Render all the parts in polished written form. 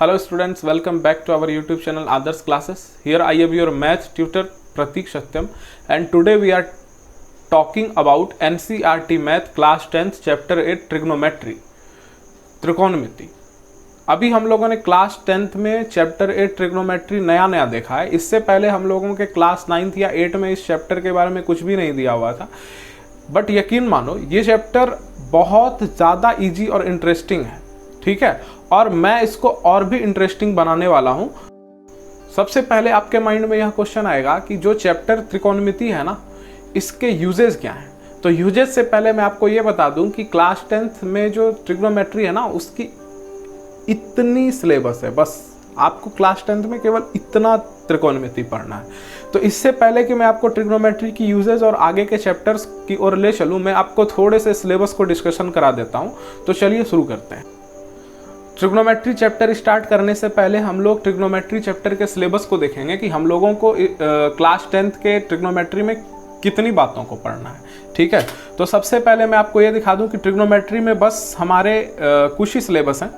Hello students, welcome back to our YouTube channel Others Classes. Here I am your math tutor Pratik Satyam and today we are talking about NCERT Math Class 10th Chapter 8 Trigonometry, त्रिकोणमिति। अभी हम लोगों ने class 10th में chapter 8 trigonometry नया देखा है। इससे पहले हम लोगों के क्लास 9th या 8 में इस चैप्टर के बारे में कुछ भी नहीं दिया हुआ था, बट यकीन मानो ये चैप्टर बहुत ज़्यादा इजी और इंटरेस्टिंग है, ठीक है। और मैं इसको और भी इंटरेस्टिंग बनाने वाला हूँ। सबसे पहले आपके माइंड में यह क्वेश्चन आएगा कि जो चैप्टर त्रिकोणमिति है ना, इसके यूजेस क्या हैं। तो यूजेस से पहले मैं आपको ये बता दूं कि क्लास 10th में जो ट्रिग्नोमेट्री है ना, उसकी इतनी सिलेबस है, बस आपको क्लास 10th में केवल इतना त्रिकोणमिति पढ़ना है। तो इससे पहले कि मैं आपको ट्रिग्नोमेट्री की यूजेस और आगे के चैप्टर्स की ओर ले चलूँ, मैं आपको थोड़े से सिलेबस को डिस्कशन करा देता हूँ। तो चलिए शुरू करते हैं। ट्रिग्नोमेट्री चैप्टर स्टार्ट करने से पहले हम लोग ट्रिग्नोमेट्री चैप्टर के सिलेबस को देखेंगे कि हम लोगों को क्लास 10th के ट्रिग्नोमेट्री में कितनी बातों को पढ़ना है, ठीक है। तो सबसे पहले मैं आपको ये दिखा दूं कि ट्रिग्नोमेट्री में बस हमारे कुछ ही सिलेबस हैं।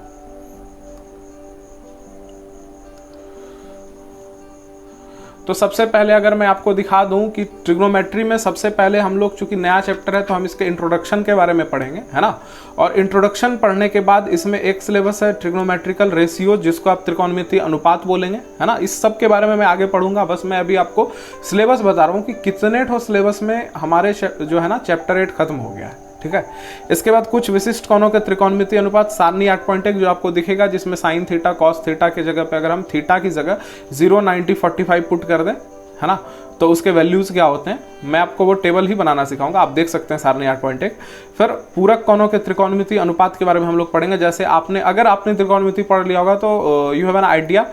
तो सबसे पहले अगर मैं आपको दिखा दूं कि ट्रिग्नोमेट्री में सबसे पहले हम लोग, चूंकि नया चैप्टर है तो हम इसके इंट्रोडक्शन के बारे में पढ़ेंगे, है ना। और इंट्रोडक्शन पढ़ने के बाद इसमें एक सिलेबस है ट्रिग्नोमेट्रिकल रेशियो, जिसको आप त्रिकोणमिति अनुपात बोलेंगे, है ना। इस सब के बारे में मैं आगे पढ़ूंगा। बस मैं अभी आपको सिलेबस बता रहा हूँ कि कितने ठो सिलेबस में हमारे जो है ना चैप्टर 8 खत्म हो गया है, ठीक है। इसके बाद कुछ विशिष्ट कोणों के त्रिकोणमिति अनुपात सारणी 8.1 जो आपको दिखेगा, जिसमें साइन थीटा कॉस थीटा की जगह पे अगर हम थीटा की जगह 0, 90, 45 पुट कर दें, है ना, तो उसके वैल्यूज क्या होते हैं मैं आपको वो टेबल ही बनाना सिखाऊंगा। आप देख सकते हैं सारणी 8.1। फिर पूरक कोणों के त्रिकोणमिति अनुपात के बारे में हम लोग पढ़ेंगे। जैसे अगर आपने त्रिकोणमिति पढ़ लिया होगा तो यू हैव एन आइडिया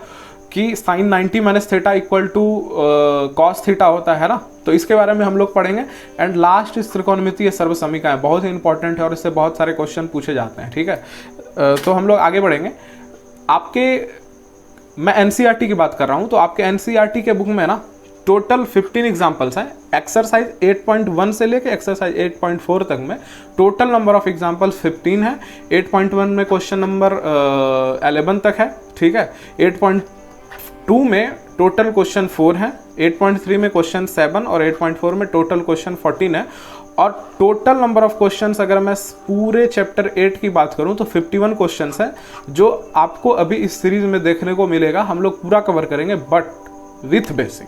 कि sine 90 minus theta equal to cos theta होता है ना, तो इसके बारे में हम लोग पढ़ेंगे। एंड लास्ट इस त्रिकोणमितीय सर्वसमीकरण बहुत ही इंपॉर्टेंट है और इससे बहुत सारे क्वेश्चन पूछे जाते हैं, ठीक है। तो हम लोग आगे बढ़ेंगे। मैं एनसीईआरटी की बात कर रहा हूँ, तो आपके एनसीईआरटी के बुक में ना टोटल 15 एग्जाम्पल्स हैं। एक्सरसाइज 8.1 से लेके एक्सरसाइज 8.4 तक में टोटल नंबर ऑफ एग्जाम्पल्स 15 है। 8.1 में क्वेश्चन नंबर 11 तक है, ठीक है। 8.2 में टोटल क्वेश्चन 4 है, 8.3 में क्वेश्चन 7 और 8.4 में टोटल क्वेश्चन 14 है। और टोटल नंबर ऑफ क्वेश्चंस अगर मैं पूरे चैप्टर 8 की बात करूं तो 51 क्वेश्चंस है, जो आपको अभी इस सीरीज में देखने को मिलेगा। हम लोग पूरा कवर करेंगे बट विथ बेसिक,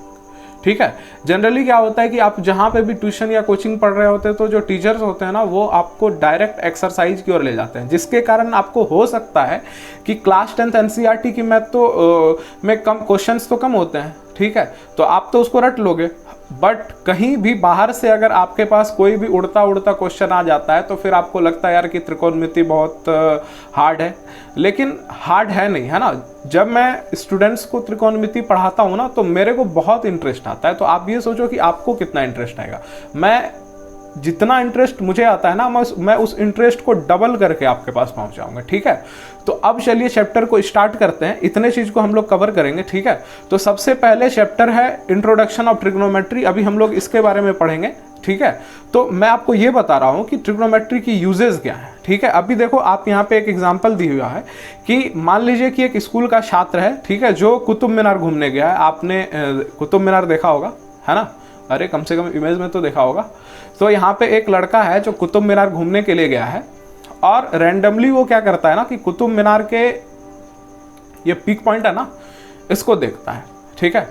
ठीक है। जनरली क्या होता है कि आप जहाँ पे भी ट्यूशन या कोचिंग पढ़ रहे होते हैं तो जो टीचर्स होते हैं ना, वो आपको डायरेक्ट एक्सरसाइज की ओर ले जाते हैं, जिसके कारण आपको हो सकता है कि क्लास 10th एनसीईआरटी की मैथ में कम क्वेश्चंस तो कम होते हैं, ठीक है, तो आप तो उसको रट लोगे। बट कहीं भी बाहर से अगर आपके पास कोई भी उड़ता क्वेश्चन आ जाता है तो फिर आपको लगता है यार कि त्रिकोणमिति बहुत हार्ड है, लेकिन हार्ड है नहीं, है ना। जब मैं स्टूडेंट्स को त्रिकोणमिति पढ़ाता हूँ ना, तो मेरे को बहुत इंटरेस्ट आता है। तो आप ये सोचो कि आपको कितना इंटरेस्ट आएगा। मैं जितना इंटरेस्ट मुझे आता है ना, मैं उस इंटरेस्ट को डबल करके आपके पास पहुंच जाऊंगा, ठीक है। तो अब चलिए चैप्टर को स्टार्ट करते हैं। इतने चीज को हम लोग कवर करेंगे, ठीक है। तो सबसे पहले चैप्टर है इंट्रोडक्शन ऑफ ट्रिग्नोमेट्री। अभी हम लोग इसके बारे में पढ़ेंगे, ठीक है। तो मैं आपको ये बता रहा हूं कि ट्रिग्नोमेट्री की यूजेस क्या है, ठीक है। अभी देखो, आप यहाँ पे एक एग्जाम्पल दी हुआ है कि मान लीजिए कि एक स्कूल का छात्र है, ठीक है, जो कुतुब मीनार घूमने गया है। आपने कुतुब मीनार देखा होगा, है ना, अरे कम से कम इमेज में तो देखा होगा। तो यहाँ पे एक लड़का है जो कुतुब मीनार घूमने के लिए गया है, और रैंडमली वो क्या करता है ना कि कुतुब मीनार के ये पीक पॉइंट है ना, इसको देखता है, ठीक है।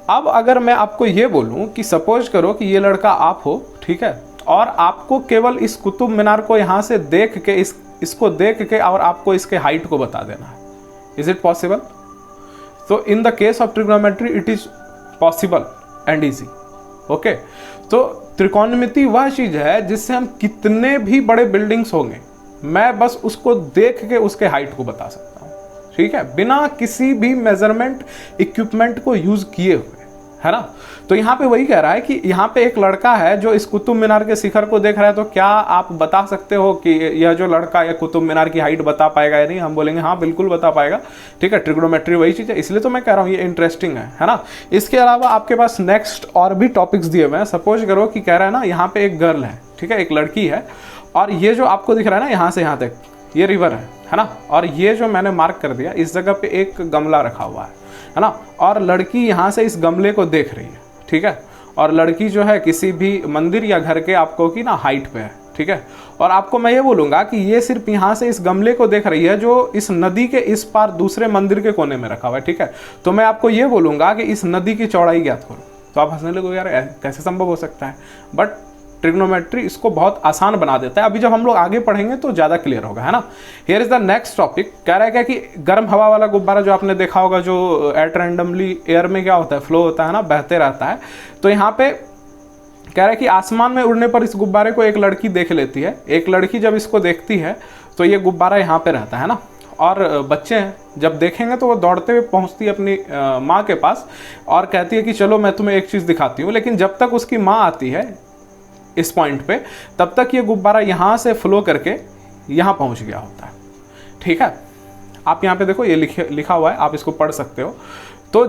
अब अगर मैं आपको ये बोलूं कि सपोज करो कि ये लड़का आप हो, ठीक है, और आपको केवल इस कुतुब मीनार को यहाँ से देख के इसको देख के और आपको इसके हाइट को बता देना है, इज इट पॉसिबल? तो in the case of trigonometry it is possible and easy, okay. तो त्रिकोणमिति वह चीज है जिससे हम कितने भी बड़े बिल्डिंग्स होंगे, मैं बस उसको देख के उसके हाइट को बता सकता हूँ, ठीक है, बिना किसी भी मेजरमेंट इक्विपमेंट को यूज किए हुए, है ना। तो यहाँ पे वही कह रहा है कि यहाँ पे एक लड़का है जो इस कुतुब मीनार के शिखर को देख रहा है। तो क्या आप बता सकते हो कि यह जो लड़का या कुतुब मीनार की हाइट बता पाएगा या नहीं? हम बोलेंगे हाँ बिल्कुल बता पाएगा, ठीक है। ट्रिग्नोमेट्री वही चीज़ है, इसलिए तो मैं कह रहा हूँ ये इंटरेस्टिंग है ना। इसके अलावा आपके पास नेक्स्ट और भी टॉपिक्स दिए हुए हैं। सपोज करो कि कह रहा है ना, यहाँ पे एक गर्ल है, ठीक है, एक लड़की है, और ये जो आपको दिख रहा है ना यहाँ से यहाँ तक, ये रिवर है ना, और ये जो मैंने मार्क कर दिया इस जगह पे एक गमला रखा हुआ है ना, और लड़की यहाँ से इस गमले को देख रही है, ठीक है, और लड़की जो है किसी भी मंदिर या घर के आपको की ना हाइट पे है, ठीक है, और आपको मैं ये बोलूँगा कि ये सिर्फ यहाँ से इस गमले को देख रही है जो इस नदी के इस पार दूसरे मंदिर के कोने में रखा हुआ है, ठीक है, तो मैं आपको ये बोलूँगा कि इस नदी की चौड़ाई ज्ञात करो। तो आप हंसने लगोगे यार कैसे संभव हो सकता है, बट ट्रिग्नोमेट्री इसको बहुत आसान बना देता है। अभी जब हम लोग आगे पढ़ेंगे तो ज़्यादा क्लियर होगा, है ना। Here is the next topic, कह रहा है क्या कि गर्म हवा वाला गुब्बारा जो आपने देखा होगा, जो एट रैंडमली एयर में क्या होता है, फ्लो होता है ना, बहते रहता है। तो यहाँ पे कह रहा है कि आसमान में उड़ने पर इस गुब्बारे को एक लड़की देख लेती है। एक लड़की जब इसको देखती है तो ये गुब्बारा यहाँ पे रहता है ना, और बच्चे हैं जब देखेंगे तो वो दौड़ते हुए पहुँचती है अपनी माँ के पास और कहती है कि चलो मैं तुम्हें एक चीज़ दिखाती हूँ। लेकिन जब तक उसकी माँ आती है इस पॉइंट पे, तब तक ये गुब्बारा यहाँ से फ्लो करके यहाँ पहुँच गया होता है, ठीक है। आप यहाँ पे देखो ये लिखा हुआ है, आप इसको पढ़ सकते हो। तो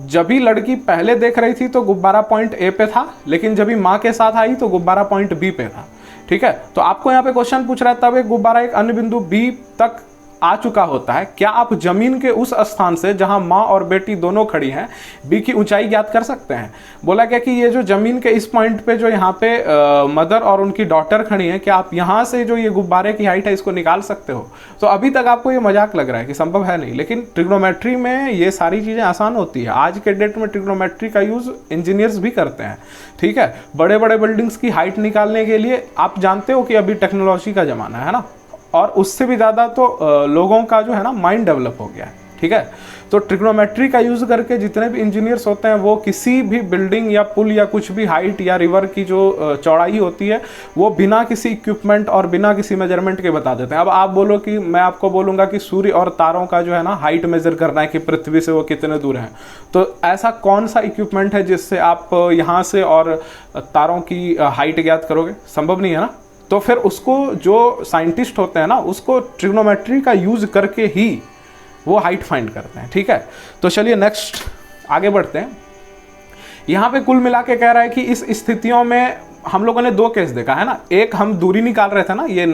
जब भी लड़की पहले देख रही थी तो गुब्बारा पॉइंट ए पे था, लेकिन जब भी माँ के साथ आई तो गुब्बारा पॉइंट बी पे था, ठीक है। तो आपको यहाँ पे क्वेश्चन पूछ रहा है तब एक गुब्बारा एक अन्य बिंदु बी तक आ चुका होता है, क्या आप जमीन के उस स्थान से जहां माँ और बेटी दोनों खड़ी हैं बी की ऊंचाई ज्ञात कर सकते हैं। बोला क्या कि ये जो जमीन के इस पॉइंट पे जो यहाँ पे मदर और उनकी डॉटर खड़ी हैं, क्या आप यहाँ से जो ये गुब्बारे की हाइट है इसको निकाल सकते हो। तो अभी तक आपको ये मजाक लग रहा है कि संभव है नहीं, लेकिन ट्रिग्नोमेट्री में ये सारी चीज़ें आसान होती है। आज के डेट में ट्रिग्नोमेट्री का यूज़ इंजीनियर्स भी करते हैं, ठीक है। बड़े बड़े बिल्डिंग्स की हाइट निकालने के लिए आप जानते हो कि अभी टेक्नोलॉजी का ज़माना है ना, और उससे भी ज़्यादा तो लोगों का जो है ना माइंड डेवलप हो गया है, ठीक है। तो ट्रिग्नोमेट्री का यूज़ करके जितने भी इंजीनियर्स होते हैं वो किसी भी बिल्डिंग या पुल या कुछ भी हाइट या रिवर की जो चौड़ाई होती है वो बिना किसी इक्विपमेंट और बिना किसी मेजरमेंट के बता देते हैं। अब आप बोलो कि मैं आपको बोलूँगा कि सूर्य और तारों का जो है ना हाइट मेजर करना है कि पृथ्वी से वो कितने दूर हैं, तो ऐसा कौन सा इक्विपमेंट है जिससे आप यहाँ से और तारों की हाइट ज्ञात करोगे, संभव नहीं है ना। तो फिर उसको जो साइंटिस्ट होते हैं ना उसको ट्रिग्नोमेट्री का यूज करके ही वो हाइट फाइंड करते हैं, ठीक है। तो चलिए नेक्स्ट आगे बढ़ते हैं। यहाँ पे कुल मिला के कह रहा है कि इस स्थितियों में हम लोगों ने दो केस देखा है ना, एक हम दूरी निकाल रहे थे ना, ये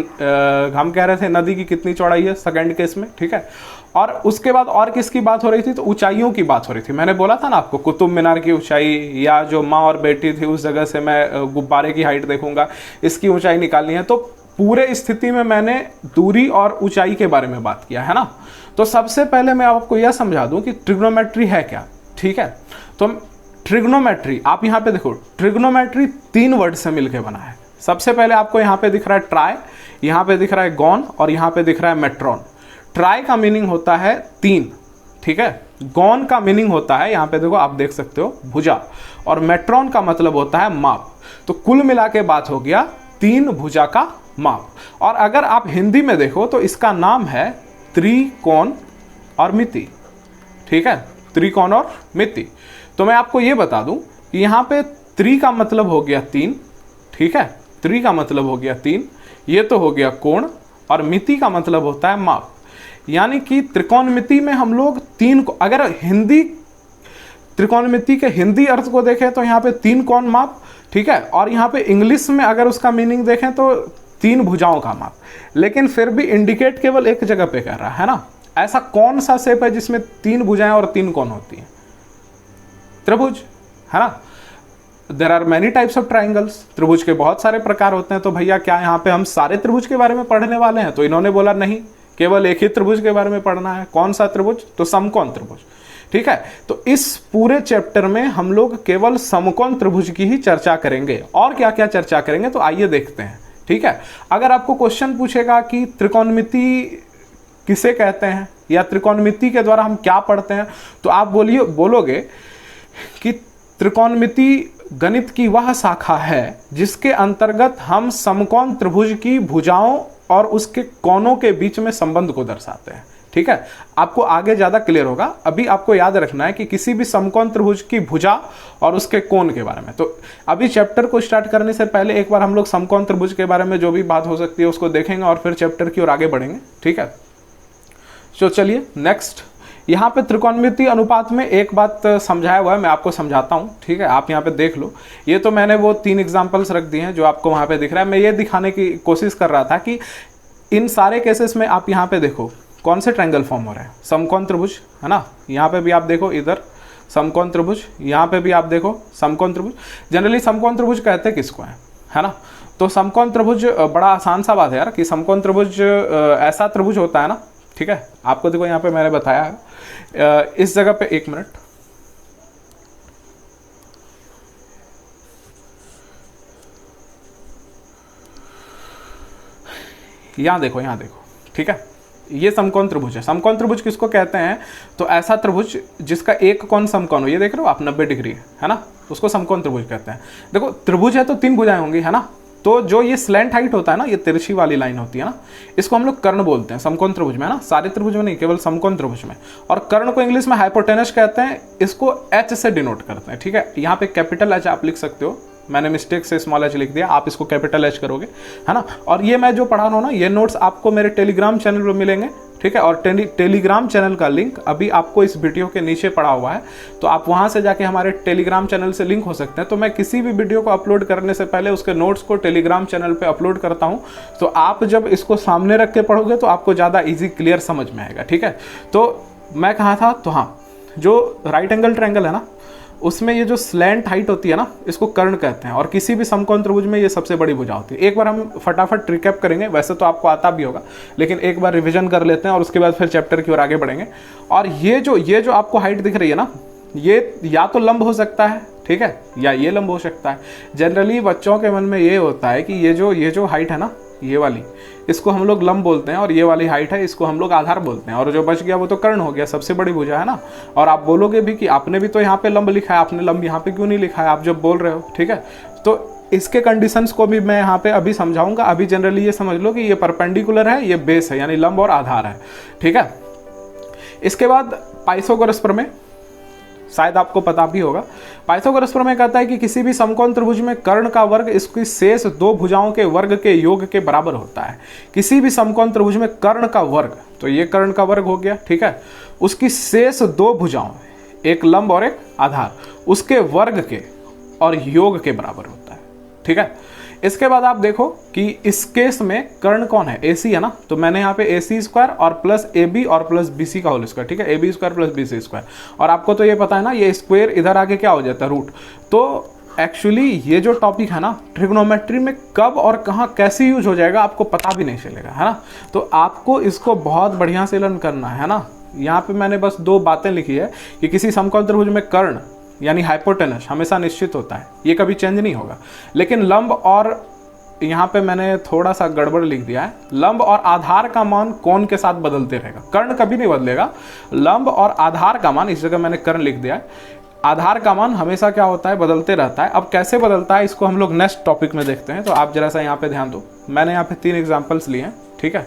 हम कह रहे थे नदी की कितनी चौड़ाई है सेकंड केस में, ठीक है। और उसके बाद और किसकी बात हो रही थी, तो ऊंचाइयों की बात हो रही थी। मैंने बोला था ना आपको कुतुब मीनार की ऊंचाई या जो माँ और बेटी थी उस जगह से मैं गुब्बारे की हाइट देखूंगा, इसकी ऊंचाई निकालनी है। तो पूरे स्थिति में मैंने दूरी और ऊंचाई के बारे में बात किया है ना। तो सबसे पहले मैं आपको यह समझा दूं कि ट्रिग्नोमेट्री है क्या, ठीक है। तो ट्रिग्नोमेट्री आप यहाँ पे देखो, ट्रिग्नोमेट्री 3 वर्ड से मिलकर बना है। सबसे पहले आपको यहाँ पे दिख रहा है ट्राई, यहाँ पे दिख रहा है गॉन और यहाँ पे दिख रहा है मेट्रॉन। ट्राई का मीनिंग होता है 3, ठीक है। गॉन का मीनिंग होता है, यहाँ पे देखो आप देख सकते हो, भुजा, और मेट्रॉन का मतलब होता है माप। तो कुल मिला के बात हो गया 3 भुजा का माप। और अगर आप हिंदी में देखो तो इसका नाम है त्रिकोण और मिति, ठीक है, त्रिकोण और मिति। तो मैं आपको ये बता दूं कि यहाँ पे त्रि का मतलब हो गया 3, ठीक है, त्रि का मतलब हो गया 3, ये तो हो गया कोण, और मिति का मतलब होता है माप। यानी कि त्रिकोणमिति में हम लोग 3 को, अगर हिंदी त्रिकोणमिति के हिंदी अर्थ को देखें तो यहाँ पे 3 कोण माप, ठीक है, और यहाँ पे इंग्लिश में अगर उसका मीनिंग देखें तो 3 भुजाओं का माप। लेकिन फिर भी इंडिकेट केवल एक जगह पे कर रहा है ना। ऐसा कौन सा शेप है जिसमें 3 भुजाएं और 3 कोण होती हैं, त्रिभुज, है ना। There are many types of triangles, त्रिभुज के बहुत सारे प्रकार होते हैं। तो भैया क्या यहाँ पे हम सारे त्रिभुज के बारे में पढ़ने वाले हैं, तो इन्होंने बोला नहीं, केवल एक ही त्रिभुज के बारे में पढ़ना है। कौन सा त्रिभुज, तो समकोण त्रिभुज, ठीक है। तो इस पूरे चैप्टर में हम लोग केवल समकोण त्रिभुज की ही चर्चा करेंगे, और क्या क्या चर्चा करेंगे तो आइए देखते हैं, ठीक है। अगर आपको क्वेश्चन पूछेगा कि त्रिकोणमिति किसे कहते हैं या त्रिकोणमिति के द्वारा हम क्या पढ़ते हैं, तो आप बोलोगे कि त्रिकोणमिति गणित की वह शाखा है जिसके अंतर्गत हम समकोण त्रिभुज की भुजाओं और उसके कोणों के बीच में संबंध को दर्शाते हैं, ठीक है। आपको आगे ज्यादा क्लियर होगा। अभी आपको याद रखना है कि किसी भी समकोण त्रिभुज की भुजा और उसके कोण के बारे में। तो अभी चैप्टर को स्टार्ट करने से पहले एक बार हम लोग समकोण त्रिभुज के बारे में जो भी बात हो सकती है उसको देखेंगे और फिर चैप्टर की ओर आगे बढ़ेंगे, ठीक है। तो चलिए नेक्स्ट, यहाँ पे त्रिकोणमिति अनुपात में एक बात समझाया हुआ है, मैं आपको समझाता हूँ, ठीक है। आप यहाँ पे देख लो, ये तो मैंने वो 3 एग्जाम्पल्स रख दिए हैं जो आपको वहाँ पे दिख रहा है। मैं ये दिखाने की कोशिश कर रहा था कि इन सारे केसेस में आप यहाँ पे देखो कौन से ट्रायंगल फॉर्म हो रहे हैं, समकोण त्रिभुज है ना, यहाँ पे भी आप देखो इधर समकोण त्रिभुज, यहाँ पे भी आप देखो समकोण त्रिभुज। जनरली समकोण त्रिभुज कहते किसको है ना, तो समकोण त्रिभुज बड़ा आसान सा बात है यार कि समकोण त्रिभुज ऐसा त्रिभुज होता है ना, ठीक है। आपको देखो यहाँ पे मैंने बताया है इस जगह पे, एक मिनट, यहाँ देखो, यहाँ देखो, ठीक है, ये समकोण त्रिभुज है। समकोण त्रिभुज किसको कहते हैं, तो ऐसा त्रिभुज जिसका एक कोण समकोण हो, ये देख रहे हो आप 90 डिग्री है ना, उसको समकोण त्रिभुज कहते हैं। देखो त्रिभुज है तो 3 भुजाएं होंगी है ना, तो जो ये स्लैंट हाइट होता है ना, ये तिरछी वाली लाइन होती है ना, इसको हम लोग कर्ण बोलते हैं समकोण त्रिभुज में है ना, सारे त्रिभुज में नहीं, केवल समकोण त्रिभुज में। और कर्ण को इंग्लिश में हाइपोटेनस कहते हैं, इसको H से डिनोट करते हैं, ठीक है। यहाँ पे कैपिटल H आप लिख सकते हो, मैंने मिस्टेक से स्मॉल h लिख दिया, आप इसको कैपिटल H करोगे है ना। और ये मैं जो पढ़ा रहा हूँ ना, ये नोट्स आपको मेरे टेलीग्राम चैनल पर मिलेंगे, ठीक है। और टेलीग्राम चैनल का लिंक अभी आपको इस वीडियो के नीचे पड़ा हुआ है, तो आप वहाँ से जाके हमारे टेलीग्राम चैनल से लिंक हो सकते हैं। तो मैं किसी भी वीडियो को अपलोड करने से पहले उसके नोट्स को टेलीग्राम चैनल पे अपलोड करता हूँ, तो आप जब इसको सामने रख के पढ़ोगे तो आपको ज़्यादा ईजी क्लियर समझ में आएगा, ठीक है। तो मैं कहा था, तो हाँ, जो राइट एंगल ट्रायंगल है ना, उसमें ये जो स्लैंट हाइट होती है ना, इसको कर्ण कहते हैं। और किसी भी समकोण त्रिभुज में ये सबसे बड़ी भुजा होती है। एक बार हम फटाफट रिकैप करेंगे, वैसे तो आपको आता भी होगा, लेकिन एक बार रिवीजन कर लेते हैं और उसके बाद फिर चैप्टर की ओर आगे बढ़ेंगे। और ये जो आपको हाइट दिख रही है ना, ये या तो लंब हो सकता है, ठीक है, या ये लंब हो सकता है। जनरली बच्चों के मन में ये होता है कि ये जो हाइट है ना, ये वाली, इसको हम लोग लंब बोलते हैं, और ये वाली हाइट है, इसको हम लोग आधार बोलते हैं, और जो बच गया वो तो कर्ण हो गया, सबसे बड़ी भुजा है ना। और आप बोलोगे भी कि आपने भी तो यहाँ पे लंब लिखा है, आपने लंब यहाँ पे क्यों नहीं लिखा है, आप जब बोल रहे हो, ठीक है। तो इसके कंडीशंस को भी मैं यहाँ पे अभी समझाऊंगा। अभी जनरली ये समझ लो कि ये परपेंडिकुलर है, ये बेस है, यानी लंब और आधार है, ठीक है। इसके बाद पाइथागोरस प्रमेय, शायद आपको पता भी होगा। पाइथागोरस प्रमेय कहता है कि किसी भी समकोण त्रिभुज में कर्ण का वर्ग इसकी शेष 2 भुजाओं के वर्ग के योग के बराबर होता है। किसी भी समकोण त्रिभुज में कर्ण का वर्ग, तो ये कर्ण का वर्ग हो गया, ठीक है, उसकी शेष 2 भुजाओं, एक लंब और एक आधार, उसके वर्ग के और योग के बराबर होता है, ठीक है। इसके बाद आप देखो कि इस केस में कर्ण कौन है, AC है ना, तो मैंने यहाँ पे AC² और प्लस AB और प्लस BC का होल स्क्वायर, ठीक है, AB² प्लस BC²। और आपको तो ये पता है ना, ये स्क्वायर इधर आके क्या हो जाता है, रूट। तो एक्चुअली ये जो टॉपिक है ना, ट्रिग्नोमेट्री में कब और कहाँ कैसे यूज हो जाएगा आपको पता भी नहीं चलेगा, है ना। तो आपको इसको बहुत बढ़िया से लर्न करना है ना। यहाँ पे मैंने बस 2 बातें लिखी है कि किसी समकोण त्रिभुज में कर्ण यानी हाइपोटेनस हमेशा निश्चित होता है, ये कभी चेंज नहीं होगा। लेकिन लंब, और यहाँ पे मैंने थोड़ा सा गड़बड़ लिख दिया है, लंब और आधार का मान कोण के साथ बदलते रहेगा, कर्ण कभी नहीं बदलेगा। लंब और आधार का मान, इस जगह मैंने कर्ण लिख दिया है, आधार का मान हमेशा क्या होता है, बदलते रहता है। अब कैसे बदलता है इसको हम लोग नेक्स्ट टॉपिक में देखते हैं। तो आप जरा सा यहाँ पे ध्यान दो, मैंने यहाँ पे 3 एग्जाम्पल्स लिए हैं, ठीक है।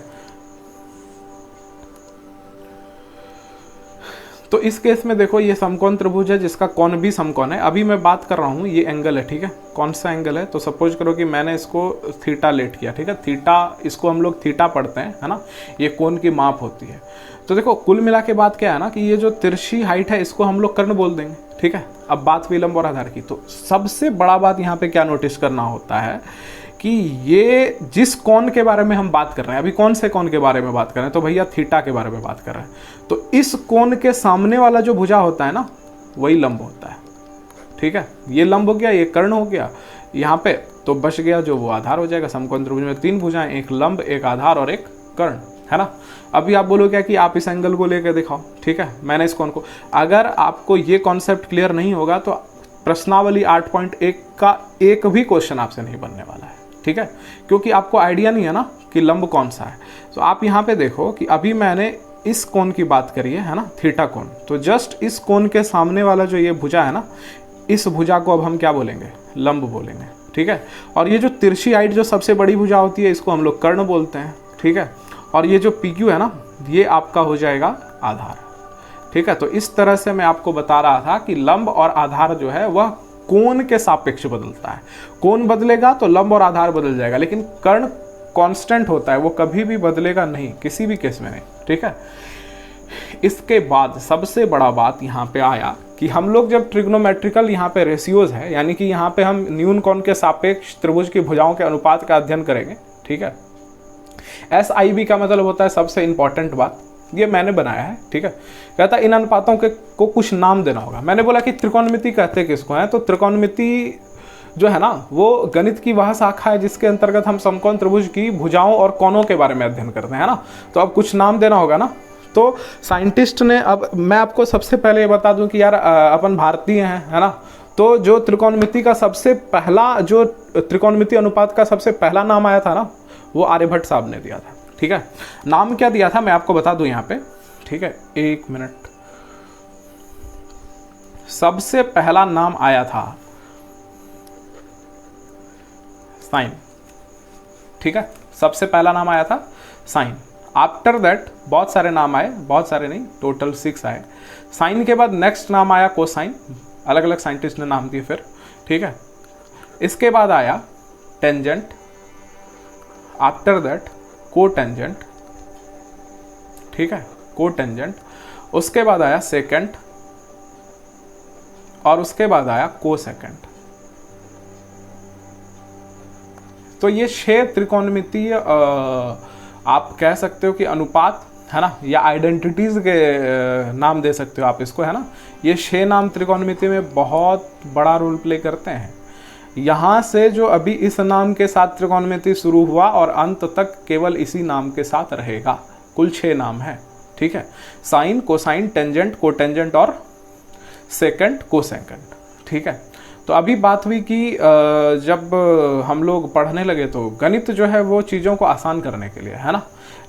तो इस केस में देखो, ये समकोण त्रिभुज है जिसका कोण भी समकोण है। अभी मैं बात कर रहा हूँ, ये एंगल है, ठीक है, कौन सा एंगल है, तो सपोज करो कि मैंने इसको थीटा लेट किया, ठीक है, थीटा, इसको हम लोग थीटा पढ़ते हैं, है ना, ये कोण की माप होती है। तो देखो कुल मिला के बात क्या है ना, कि ये जो तिरछी हाइट है इसको हम लोग कर्ण बोल देंगे, ठीक है। अब बात हुई लंब और आधार की, तो सबसे बड़ा बात यहाँ पे क्या नोटिस करना होता है कि ये जिस कोण के बारे में हम बात कर रहे हैं, अभी कौन से कोण के बारे में बात कर रहे हैं, तो भैया थीटा के बारे में बात कर रहे हैं। तो इस कोण के सामने वाला जो भुजा होता है ना, वही लंब होता है, ठीक है। ये लंब हो गया, ये कर्ण हो गया यहाँ पे, तो बच गया जो वो आधार हो जाएगा। समकोण त्रिभुज में 3 भुजाएं, एक लंब, एक आधार और एक कर्ण, है ना। अभी आप बोलो क्या कि आप इस एंगल को लेकर दिखाओ, ठीक है, मैंने इस कोण को, अगर आपको ये कॉन्सेप्ट क्लियर नहीं होगा तो प्रश्नावली 8.1 का एक भी क्वेश्चन आपसे नहीं बनने वाला है, ठीक है, क्योंकि आपको आइडिया नहीं है ना कि लंब कौन सा है। तो आप यहाँ पे देखो कि अभी मैंने इस कोण की बात करी है ना, थीटा कोण, तो जस्ट इस कोण के सामने वाला जो ये भुजा है ना, इस भुजा को अब हम क्या बोलेंगे, लंब बोलेंगे, ठीक है। और ये जो तिरछी हाइट जो सबसे बड़ी भुजा होती है, इसको हम लोग कर्ण बोलते हैं, ठीक है। और ये जो PQ है ना, ये आपका हो जाएगा आधार, ठीक है। तो इस तरह से मैं आपको बता रहा था कि लंब और आधार जो है वह कोण के सापेक्ष बदलता है। कोण बदलेगा तो लंब और आधार बदल जाएगा, लेकिन कर्ण कांस्टेंट होता है, वो कभी भी बदलेगा नहीं, किसी भी केस में नहीं, ठीक है। इसके बाद सबसे बड़ा बात यहाँ पे आया कि हम लोग जब ट्रिग्नोमेट्रिकल यहाँ पे रेशियोज है, यानी कि यहाँ पे हम न्यून कोण के सापेक्ष त्रिभुज की भुजाओं के अनुपात का अध्ययन करेंगे, ठीक है। SIB का मतलब होता है सबसे इंपॉर्टेंट बात, ये मैंने बनाया है, ठीक है। कहता है इन अनुपातों के को कुछ नाम देना होगा। मैंने बोला कि त्रिकोणमिति कहते किसको हैं, तो त्रिकोणमिति जो है ना वो गणित की वह शाखा है जिसके अंतर्गत हम समकोण त्रिभुज की भुजाओं और कोणों के बारे में अध्ययन करते हैं ना। तो अब कुछ नाम देना होगा ना। तो साइंटिस्ट ने, अब मैं आपको सबसे पहले ये बता दूं कि यार अपन भारतीय हैं, है ना। तो जो त्रिकोणमिति का सबसे पहला, जो त्रिकोणमिति अनुपात का सबसे पहला नाम आया था ना, वो आर्यभट्ट साहब ने दिया था, ठीक है। नाम क्या दिया था मैं आपको बता दूं यहाँ पे, ठीक है, एक मिनट। सबसे पहला नाम आया था साइन, ठीक है, सबसे पहला नाम आया था साइन। आफ्टर दैट बहुत सारे नाम आए, बहुत सारे नहीं, टोटल 6 आए। साइन के बाद नेक्स्ट नाम आया कोसाइन, अलग अलग साइंटिस्ट ने नाम दिए फिर, ठीक है। इसके बाद आया टेंजेंट, आफ्टर दैट कोटेंजेंट, ठीक है, कोटेंजेंट। उसके बाद आया सेकेंड, और उसके बाद आया कोसेकेंड। तो ये 6 त्रिकोणमितीय आप कह सकते हो कि अनुपात, है ना, या आइडेंटिटीज के नाम दे सकते हो आप इसको, है ना। ये 6 नाम त्रिकोणमिति में बहुत बड़ा रोल प्ले करते हैं। यहाँ से जो अभी इस नाम के साथ त्रिकोणमिति शुरू हुआ और अंत तक केवल इसी नाम के साथ रहेगा। कुल 6 नाम है, ठीक है, साइन, कोसाइन, टेंजेंट, कोटेंजेंट और सेकेंड, कोसेकेंड, ठीक है। तो अभी बात हुई कि जब हम लोग पढ़ने लगे तो गणित जो है वो चीज़ों को आसान करने के लिए, है ना।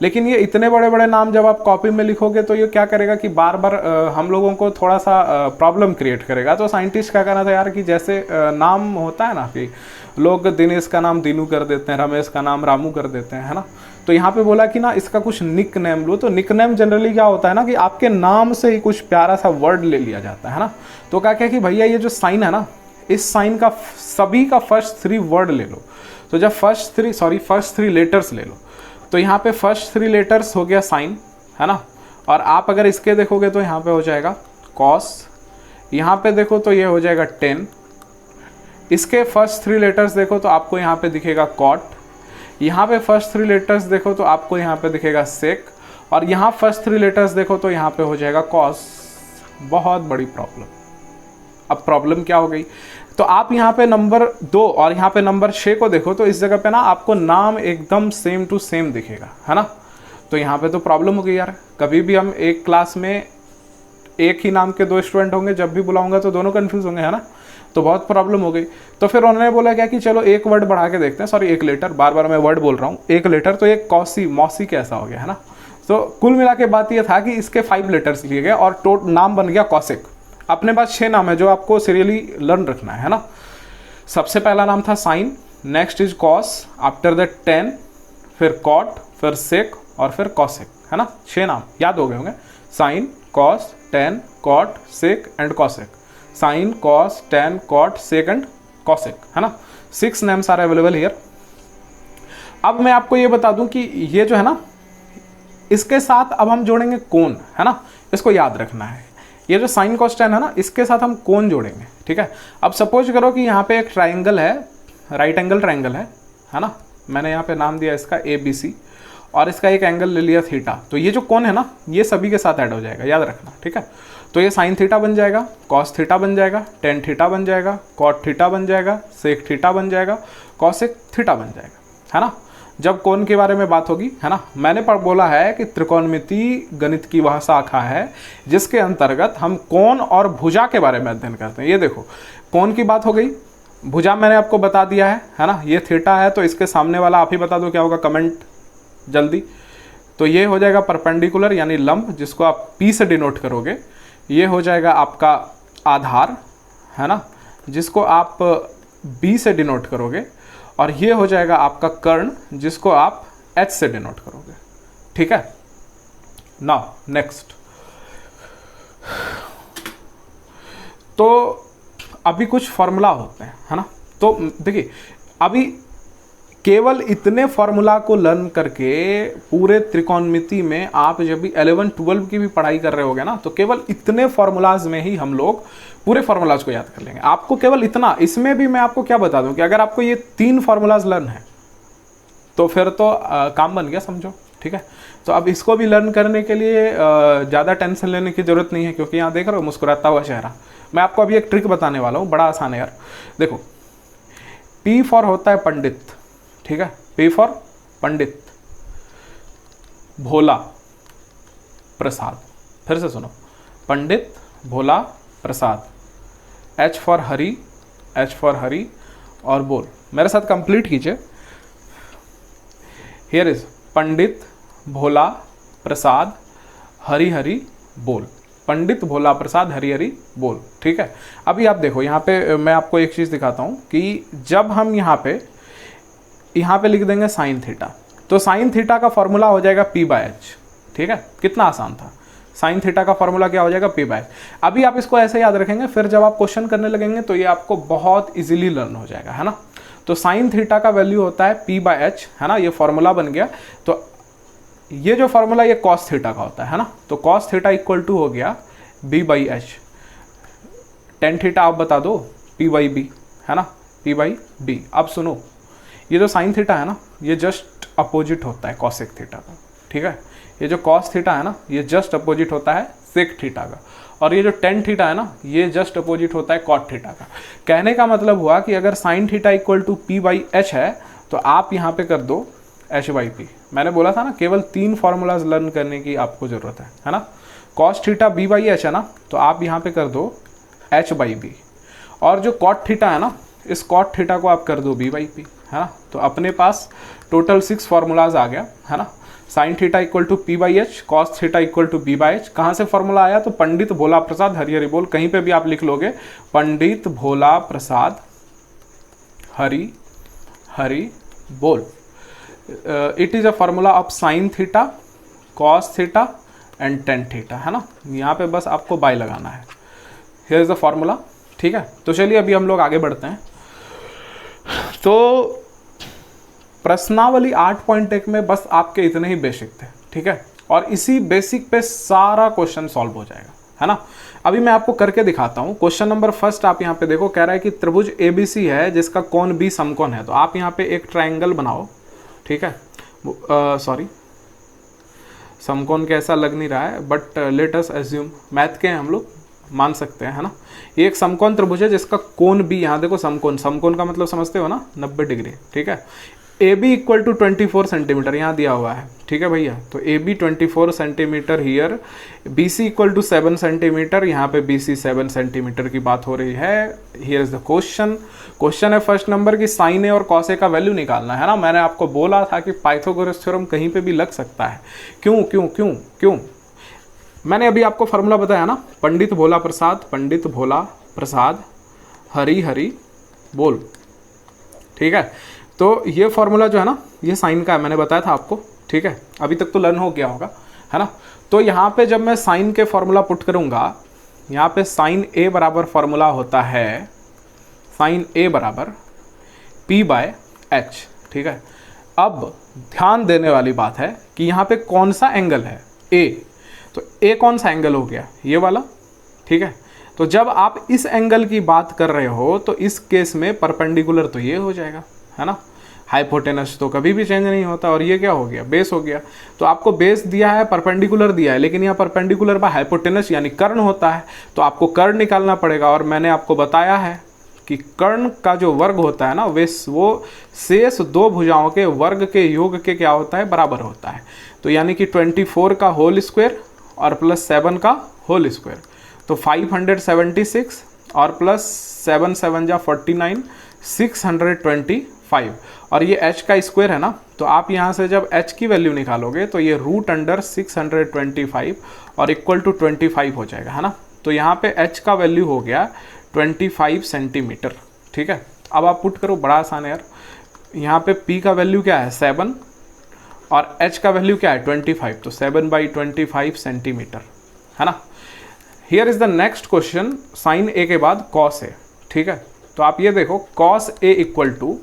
लेकिन ये इतने बड़े बड़े नाम जब आप कॉपी में लिखोगे तो ये क्या करेगा कि बार बार हम लोगों को थोड़ा सा प्रॉब्लम क्रिएट करेगा। तो साइंटिस्ट क्या करना था यार कि जैसे नाम होता है ना कि लोग दिनेश का नाम दीनू कर देते हैं, रमेश का नाम रामू कर देते हैं, है ना। तो यहाँ पे बोला कि ना इसका कुछ निक नेम लो। तो निक नेम जनरली क्या होता है ना कि आपके नाम से ही कुछ प्यारा सा वर्ड ले लिया जाता है ना। तो क्या कि भैया ये जो साइन है ना, इस साइन का सभी का फर्स्ट 3 वर्ड ले लो। तो जब फर्स्ट 3 लेटर्स ले लो, तो यहाँ पे फर्स्ट 3 लेटर्स हो गया साइन, है ना। और आप अगर इसके देखोगे तो यहाँ पे हो जाएगा कॉस, यहाँ पे देखो तो ये हो जाएगा 10। इसके फर्स्ट 3 लेटर्स देखो तो आपको यहाँ पे दिखेगा कॉट, यहाँ पे फर्स्ट 3 लेटर्स देखो तो आपको यहाँ पे दिखेगा सेक, और यहाँ फर्स्ट 3 लेटर्स देखो तो यहाँ पे हो जाएगा कॉस। बहुत बड़ी प्रॉब्लम। अब प्रॉब्लम क्या हो गई, तो आप यहाँ पे नंबर 2 और यहाँ पे नंबर 6 को देखो तो इस जगह पे ना आपको नाम एकदम सेम टू सेम दिखेगा, है ना। तो यहाँ पे तो प्रॉब्लम हो गई यार। कभी भी हम एक क्लास में एक ही नाम के 2 स्टूडेंट होंगे, जब भी बुलाऊंगा तो दोनों कंफ्यूज होंगे, है ना। तो बहुत प्रॉब्लम हो गई। तो फिर उन्होंने बोला क्या कि चलो एक वर्ड बढ़ा के देखते हैं, सॉरी एक लेटर, बार बार मैं वर्ड बोल रहा हूँ, एक लेटर। तो एक कौसी, मौसी कैसा हो गया, है ना। तो कुल मिला के बात ये था कि इसके 5 लेटर्स लिए गए और नाम बन गया कौशिक। अपने पास 6 नाम है जो आपको सीरियली लर्न रखना है ना। सबसे पहला नाम था sine, next is cos, after that 10, फिर कॉट, फिर सेक और फिर कॉसेक, है ना। 6 नाम याद हो गए होंगे, sine, cos, 10, cot, sec and cosec. Sine, cos, 10, cot, sec and cosec, है ना। 6 नेम्स आर अवेलेबल हियर। अब मैं आपको ये बता दूं कि ये जो है ना, इसके साथ अब हम जोड़ेंगे कोण, है ना। इसको याद रखना है। ये जो साइन कॉस 10 है ना, इसके साथ हम कोण जोड़ेंगे, ठीक है। अब सपोज करो कि यहाँ पे एक ट्राइंगल है, राइट एंगल ट्राइंगल है ना। मैंने यहाँ पे नाम दिया इसका ABC, और इसका एक एंगल ले लिया थीटा। तो ये जो कोण है ना, ये सभी के साथ ऐड हो जाएगा, याद रखना, ठीक है। तो ये साइन थीटा बन जाएगा, कॉस थीटा बन जाएगा, टेन थीटा बन जाएगा, कॉट थीटा बन जाएगा, सेक थीटा बन जाएगा, कॉसेक थीटा बन जाएगा, है ना। जब कोण के बारे में बात होगी, है ना, मैंने बोला है कि त्रिकोणमिति गणित की वह शाखा है जिसके अंतर्गत हम कोण और भुजा के बारे में अध्ययन करते हैं। ये देखो, कोण की बात हो गई, भुजा मैंने आपको बता दिया है ना। ये थीटा है, तो इसके सामने वाला आप ही बता दो क्या होगा, कमेंट जल्दी। तो ये हो जाएगा परपेंडिकुलर यानी लंब, जिसको आप P से डिनोट करोगे। ये हो जाएगा आपका आधार, है ना, जिसको आप B से डिनोट करोगे। और ये हो जाएगा आपका कर्ण, जिसको आप H से डिनोट करोगे, ठीक है। नाउ नेक्स्ट, तो अभी कुछ फॉर्मूला होते हैं, है ना। तो देखिए, अभी केवल इतने फॉर्मूला को लर्न करके पूरे त्रिकोणमिति में आप जब भी 11-12 की भी पढ़ाई कर रहे होगे ना, तो केवल इतने फॉर्मूलाज में ही हम लोग पूरे फॉर्मूलाज को याद कर लेंगे। आपको केवल इतना, इसमें भी मैं आपको क्या बता दूं कि अगर आपको ये 3 फॉर्मूलाज लर्न है, तो फिर तो काम बन गया समझो, ठीक है। तो अब इसको भी लर्न करने के लिए ज़्यादा टेंशन लेने की ज़रूरत नहीं है, क्योंकि यहाँ देख रहे हो मुस्कुराता हुआ चेहरा। मैं आपको अभी एक ट्रिक बताने वाला हूँ, बड़ा आसान है यार। देखो P फॉर होता है पंडित, ठीक है, P फॉर पंडित, भोला, प्रसाद। फिर से सुनो, पंडित, भोला, प्रसाद। H for Hari, H for Hari, और बोल। मेरे साथ कंप्लीट कीजिए। हियर इज पंडित, भोला, प्रसाद, हरि हरि, बोल। पंडित, भोला, प्रसाद, हरि हरि, बोल, ठीक है। अभी आप देखो यहाँ पे मैं आपको एक चीज़ दिखाता हूँ कि जब हम यहाँ पे लिख देंगे साइन थीटा, तो साइन थीटा का फॉर्मूला हो जाएगा P/H, ठीक है। कितना आसान था। साइन थीटा का फॉर्मूला क्या हो जाएगा, P/H। अभी आप इसको ऐसे याद रखेंगे, फिर जब आप क्वेश्चन करने लगेंगे तो ये आपको बहुत इजीली लर्न हो जाएगा, है ना। तो साइन थीटा का वैल्यू होता है P/H, है ना, ये फॉर्मूला बन गया। तो ये जो फॉर्मूला ये कॉस थीटा का होता है ना, तो कॉस थीटा इक्वल टू हो गया B/H। टेन थीटा आप बता दो, P/B, है ना, P/B। अब सुनो, ये जो साइन थीटा है ना, ये जस्ट अपोजिट होता है कॉसेक थीटा का, ठीक है। ये जो कॉस थीटा है ना, ये जस्ट अपोजिट होता है सेक थीटा का, और ये जो टेन थीटा है ना, ये जस्ट अपोजिट होता है कॉट थीटा का। कहने का मतलब हुआ कि अगर sign theta equal to P/H है, तो आप यहाँ पे कर दो H/P। मैंने बोला था ना, केवल 3 फार्मूलाज लर्न करने की आपको ज़रूरत है ना। कॉस थीटा B/H है ना, तो आप यहाँ पे कर दो H/B, और जो कॉट थीटा है ना, इस कॉट थीटा को आप कर दो B/P, है ना। तो अपने पास टोटल 6 फार्मूलाज आ गया, है ना। Sine theta equal to P/H, cos theta equal to B/H। कहाँ से फॉर्मूला आया, तो पंडित, भोला, प्रसाद, हरि हरि, बोल। कहीं पे भी आप लिख लोगे पंडित, भोला, प्रसाद, हरि हरि, बोल। It is a formula of sine theta, cos theta and tan theta, है ना। यहाँ पे बस आपको बाय लगाना है। हियर इज द फॉर्मूला, ठीक है। तो चलिए अभी हम लोग आगे बढ़ते हैं। तो प्रश्नावली 8.1 में बस आपके इतने ही बेसिक थे, ठीक है, और इसी बेसिक पे सारा क्वेश्चन सॉल्व हो जाएगा, है ना। अभी मैं आपको करके दिखाता हूँ। क्वेश्चन नंबर फर्स्ट आप यहाँ पे देखो, कह रहा है कि त्रिभुज ABC है जिसका कोण B समकोण है। तो आप यहाँ पे एक ट्रायंगल बनाओ, ठीक है। सॉरी, समकोण कैसा लग नहीं रहा है, but let us assume, math के हैं हम लोग, मान सकते हैं, है ना। ये एक समकोण त्रिभुज है जिसका कोण B, यहाँ देखो समकोण, समकोण का मतलब समझते हो ना, 90 डिग्री, ठीक है। AB इक्वल टू 24 सेंटीमीटर यहाँ दिया हुआ है, ठीक है भैया। तो AB 24 centimetre here, BC equal to 7 centimetre, यहाँ पे BC 7 सेंटीमीटर की बात हो रही है। Here is the question. Question है फर्स्ट नंबर की साइन ए और कॉस ए का वैल्यू निकालना है ना। मैंने आपको बोला था कि पाइथागोरस थ्योरम कहीं पे भी लग सकता है। क्यों क्यों क्यों क्यों? मैंने अभी आपको फॉर्मूला बताया ना, पंडित भोला प्रसाद, पंडित भोला प्रसाद, हरि हरि, बोल, ठीक है। तो ये फॉर्मूला जो है ना, ये साइन का है, मैंने बताया था आपको, ठीक है। अभी तक तो लर्न हो गया होगा, है ना। तो यहाँ पे जब मैं साइन के फॉर्मूला पुट करूँगा, यहाँ पे साइन ए बराबर फॉर्मूला होता है, साइन ए बराबर P/H, ठीक है। अब ध्यान देने वाली बात है कि यहाँ पे कौन सा एंगल है, A। तो A कौन सा एंगल हो गया, ये वाला, ठीक है। तो जब आप इस एंगल की बात कर रहे हो तो इस केस में परपेंडिकुलर तो ये हो जाएगा, है ना। हाइपोटेनस तो कभी भी चेंज नहीं होता, और ये क्या हो गया, बेस हो गया। तो आपको बेस दिया है, परपेंडिकुलर दिया है, लेकिन यहाँ परपेंडिकुलर बाय हाइपोटेनस यानी कर्ण होता है, तो आपको कर्ण निकालना पड़ेगा। और मैंने आपको बताया है कि कर्ण का जो वर्ग होता है ना, वो शेष 2 भुजाओं के वर्ग के योग के क्या होता है, बराबर होता है। तो यानी कि 24 का होल स्क्वायर और प्लस 7 का होल स्क्वायर, तो 576 और प्लस 7 7 जा 49, 625। और ये h का स्क्वायर है ना, तो आप यहाँ से जब h की वैल्यू निकालोगे तो ये √625 और इक्वल टू 25 हो जाएगा, है ना। तो यहाँ पे h का वैल्यू हो गया 25 सेंटीमीटर, ठीक है। अब आप पुट करो, बड़ा आसान है यार। यहाँ पे p का वैल्यू क्या है, 7, और h का वैल्यू क्या है, 25, तो 7/25 सेंटीमीटर, है ना। Here is the next question, sine A के बाद कॉस ए, ठीक है। तो आप ये देखो, cos A equal to,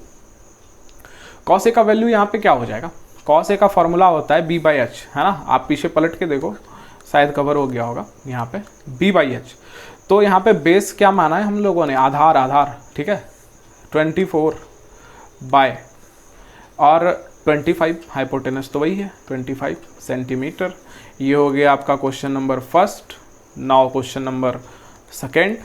cos A का वैल्यू यहाँ पे क्या हो जाएगा, कॉस ए का फॉर्मूला होता है B/H, है ना। आप पीछे पलट के देखो, शायद कवर हो गया होगा यहाँ पे, B/H। तो यहाँ पे बेस क्या माना है हम लोगों ने, आधार, ठीक है, 24 बाय, और 25, हाइपोटेनस तो वही है 25 सेंटीमीटर। ये हो गया आपका question number first. Now question number second.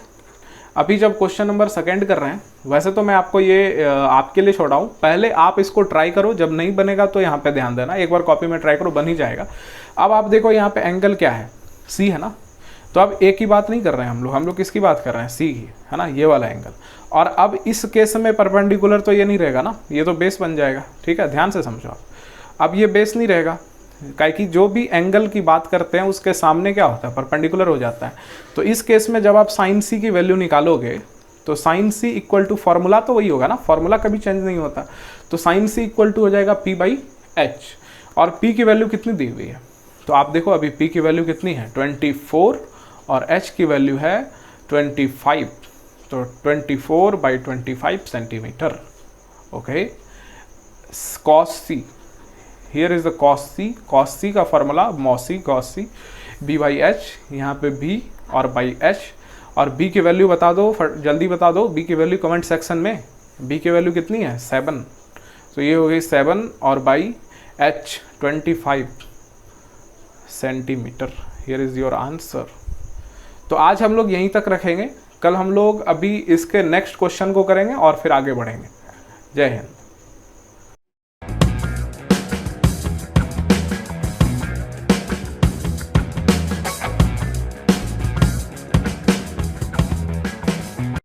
अभी जब क्वेश्चन नंबर सेकेंड कर रहे हैं, वैसे तो मैं आपको ये आपके लिए छोड़ा हूँ, पहले आप इसको ट्राई करो, जब नहीं बनेगा तो यहाँ पे ध्यान देना, एक बार कॉपी में ट्राई करो, बन ही जाएगा। अब आप देखो यहाँ पे एंगल क्या है, सी है ना, तो अब ए की बात नहीं कर रहे हैं हम लोग किसकी बात कर रहे हैं, सी की, है ना, ये वाला एंगल। और अब इस केस में परपेंडिकुलर तो ये नहीं रहेगा ना, ये तो बेस बन जाएगा, ठीक है, ध्यान से समझो आप। अब ये बेस नहीं रहेगा, काहे कि जो भी एंगल की बात करते हैं उसके सामने क्या होता है, परपेंडिकुलर हो जाता है। तो इस केस में जब आप साइन सी की वैल्यू निकालोगे तो sine C equal to, formula तो वही होगा ना, फॉर्मूला कभी चेंज नहीं होता, तो साइन सी इक्वल टू हो जाएगा पी बाई एच। और पी की वैल्यू कितनी दी हुई है, तो आप देखो अभी पी की वैल्यू कितनी है 24 और एच की वैल्यू है 25, तो 24 by 25 centimetre. Okay, cos C, here is the cos C का फॉर्मूला मॉसी cos C, B by H, यहाँ पे बी और बाई एच। और बी की वैल्यू बता दो, जल्दी बता दो बी की वैल्यू कमेंट सेक्शन में। बी की वैल्यू कितनी है 7, तो ये हो गई 7 और by H 25 centimetre. Here is your answer. तो आज हम लोग यहीं तक रखेंगे, कल हम लोग अभी इसके नेक्स्ट क्वेश्चन को करेंगे और फिर आगे बढ़ेंगे। जय हिंद।